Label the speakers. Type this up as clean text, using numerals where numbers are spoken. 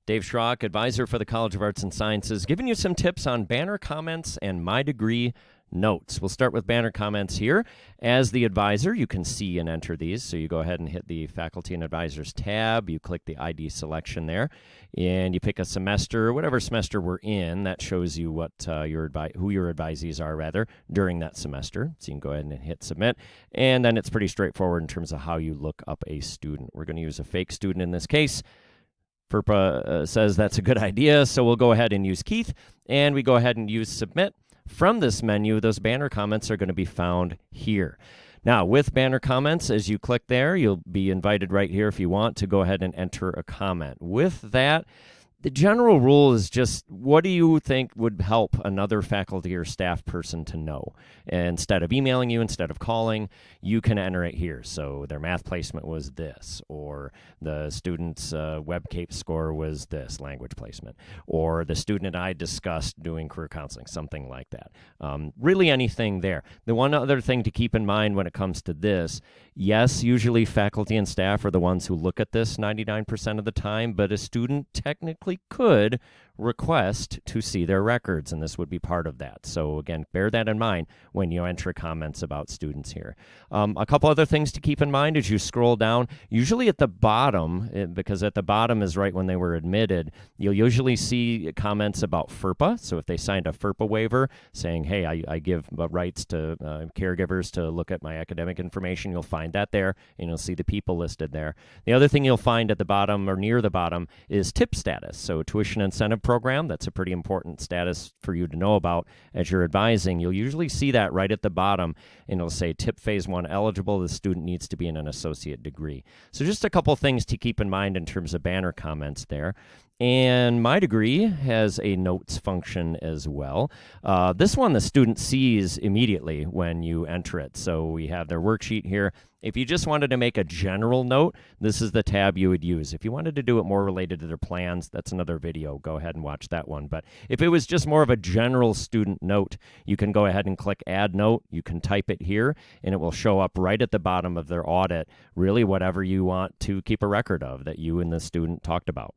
Speaker 1: Dave Schrock, advisor for the College of Arts and Sciences, giving you some tips on banner comments and MyDegree notes. We'll start with banner comments here. As the advisor, you can see and enter these. So you go ahead and hit the Faculty and Advisors tab. You click the ID selection there, and you pick a semester, whatever semester we're in. That shows you what who your advisees are, rather, during that semester. So you can go ahead and hit submit. And then it's pretty straightforward in terms of how you look up a student. We're going to use a fake student in this case. FERPA says that's a good idea, so we'll go ahead and use Keith, and we go ahead and use submit. From this menu, those banner comments are going to be found here. Now, with banner comments, as you click there, you'll be invited right here if you want to go ahead and enter a comment. With that, the general rule is just, what do you think would help another faculty or staff person to know? Instead of emailing you, instead of calling, you can enter it here. So their math placement was this, or the student's WebCape score was this, language placement, or the student and I discussed doing career counseling, something like that. Really anything there. The one other thing to keep in mind when it comes to this, yes, usually faculty and staff are the ones who look at this 99% of the time, but a student technically could request to see their records, and this would be part of that. So again, bear that in mind when you enter comments about students here. A couple other things to keep in mind as you scroll down, usually at the bottom, because at the bottom is right when they were admitted, you'll usually see comments about FERPA. So if they signed a FERPA waiver saying, hey, I give rights to caregivers to look at my academic information, you'll find that there, and you'll see the people listed there. The other thing you'll find at the bottom or near the bottom is tip status. So tuition incentive program, that's a pretty important status for you to know about as you're advising. You'll usually see that right at the bottom, and it'll say tip phase 1 eligible. The student needs to be in an associate degree. So just a couple things to keep in mind in terms of banner comments there. And MyDegree has a notes function as well. This one the student sees immediately when you enter it. So we have their worksheet here. If you just wanted to make a general note, this is the tab you would use. If you wanted to do it more related to their plans, that's another video. Go ahead and watch that one. But if it was just more of a general student note, you can go ahead and click Add Note. You can type it here, and it will show up right at the bottom of their audit, really whatever you want to keep a record of that you and the student talked about.